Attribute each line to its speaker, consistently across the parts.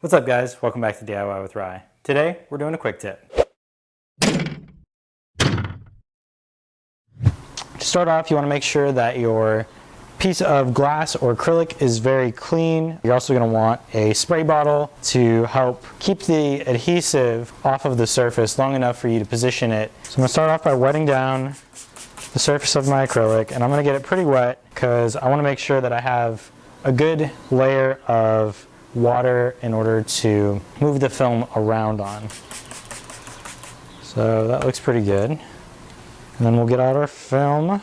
Speaker 1: What's up guys, welcome back to DIY with Rye. Today we're doing a quick tip. To start off, you want to make sure that your piece of glass or acrylic is very clean. You're also going to want a spray bottle to help keep the adhesive off of the surface long enough for you to position it. So I'm going to start off by wetting down the surface of my acrylic, and I'm going to get it pretty wet because I want to make sure that I have a good layer of water in order to move the film around on. So that looks pretty good. And then we'll get out our film,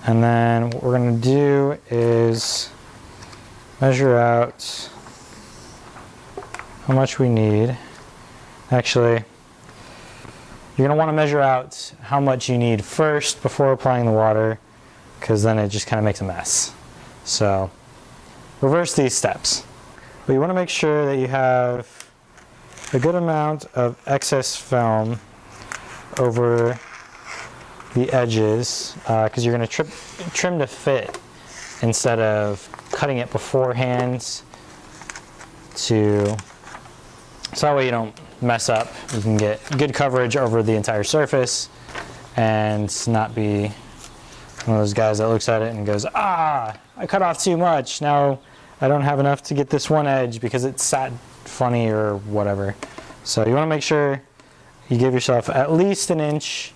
Speaker 1: and then what we're going to do is measure out how much we need. Actually, you're going to want to measure out how much you need first before applying the water, because then it just kind of makes a mess. So reverse these steps. But you want to make sure that you have a good amount of excess film over the edges, because you're going to trim to fit instead of cutting it beforehand, so that way you don't mess up. You can get good coverage over the entire surface and not be one of those guys that looks at it and goes, I cut off too much, now I don't have enough to get this one edge because it sat funny or whatever. So you want to make sure you give yourself at least an inch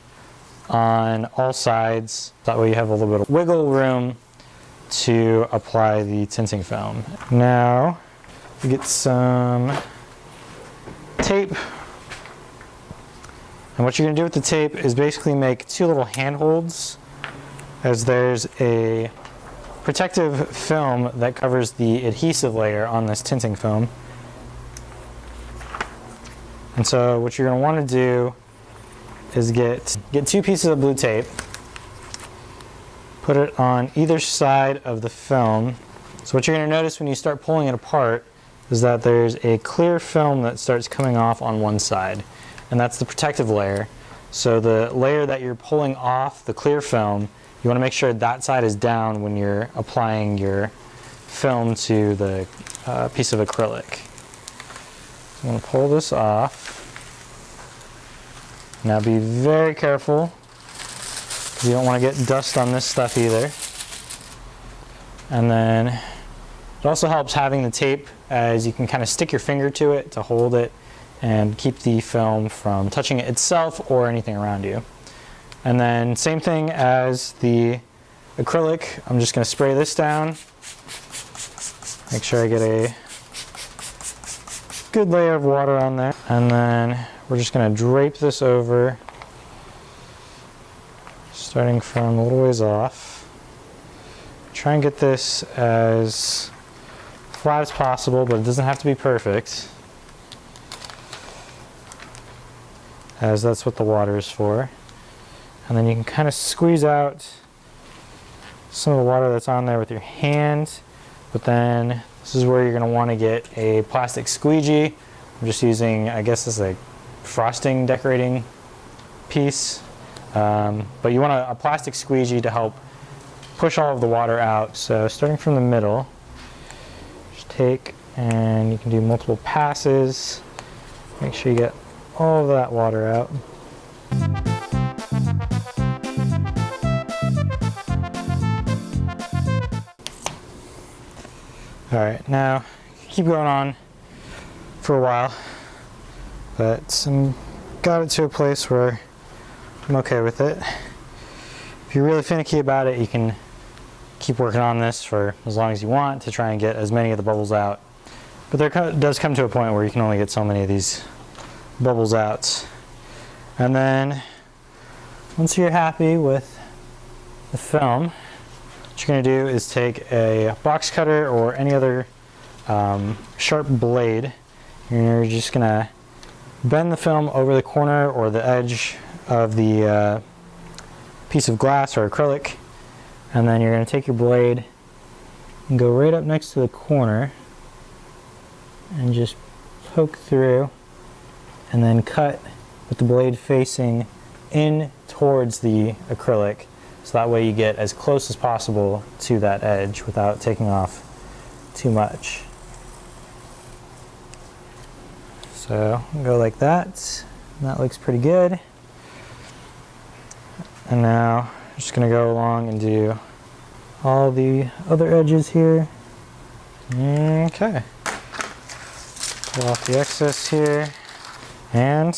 Speaker 1: on all sides. That way you have a little bit of wiggle room to apply the tinting film. Now we get some tape. And what you're going to do with the tape is basically make two little handholds, as there's a protective film that covers the adhesive layer on this tinting film. And so what you're going to want to do is get two pieces of blue tape, put it on either side of the film. So what you're going to notice when you start pulling it apart is that there's a clear film that starts coming off on one side, and that's the protective layer. So the layer that you're pulling off, the clear film, you want to make sure that side is down when you're applying your film to the piece of acrylic. So I'm going to pull this off. Now be very careful, because you don't want to get dust on this stuff either. And then it also helps having the tape, as you can kind of stick your finger to it to hold it and keep the film from touching it itself or anything around you. And then same thing as the acrylic, I'm just going to spray this down. Make sure I get a good layer of water on there. And then we're just going to drape this over, starting from a little ways off. Try and get this as flat as possible, but it doesn't have to be perfect, as that's what the water is for. And then you can kind of squeeze out some of the water that's on there with your hand, but then this is where you're going to want to get a plastic squeegee. I'm just using, I guess this is a frosting decorating piece, but you want a plastic squeegee to help push all of the water out. So starting from the middle, just take, and you can do multiple passes. Make sure you get all of that water out. Alright, now keep going on for a while, but I got it to a place where I'm okay with it. If you're really finicky about it, you can keep working on this for as long as you want to try and get as many of the bubbles out. But there does come to a point where you can only get so many of these bubbles out. And then once you're happy with the film, what you're going to do is take a box cutter or any other sharp blade, and you're just going to bend the film over the corner or the edge of the piece of glass or acrylic, and then you're going to take your blade and go right up next to the corner and just poke through, and then cut with the blade facing in towards the acrylic, so that way you get as close as possible to that edge without taking off too much. So go like that. And that looks pretty good. And now I'm just going to go along and do all the other edges here. Okay. Pull off the excess here. And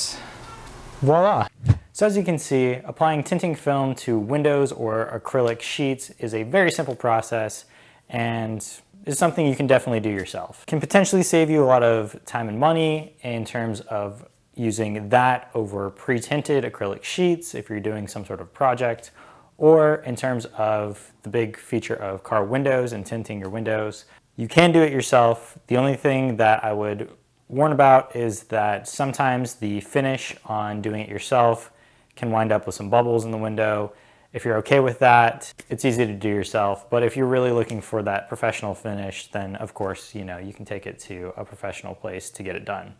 Speaker 1: voila. So as you can see, applying tinting film to windows or acrylic sheets is a very simple process and is something you can definitely do yourself. It can potentially save you a lot of time and money in terms of using that over pre-tinted acrylic sheets if you're doing some sort of project, or in terms of the big feature of car windows and tinting your windows. You can do it yourself. The only thing that I would warn about is that sometimes the finish on doing it yourself can wind up with some bubbles in the window. If you're okay with that, it's easy to do yourself. But if you're really looking for that professional finish, then of course, you can take it to a professional place to get it done.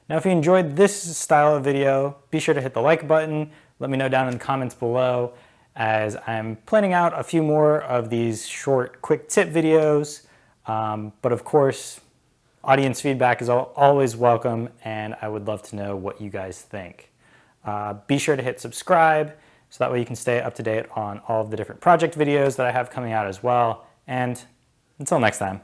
Speaker 1: Now, if you enjoyed this style of video, be sure to hit the like button. Let me know down in the comments below, as I'm planning out a few more of these short, quick tip videos. But of course, audience feedback is always welcome, and I would love to know what you guys think. Be sure to hit subscribe, so that way you can stay up to date on all of the different project videos that I have coming out as well. And until next time.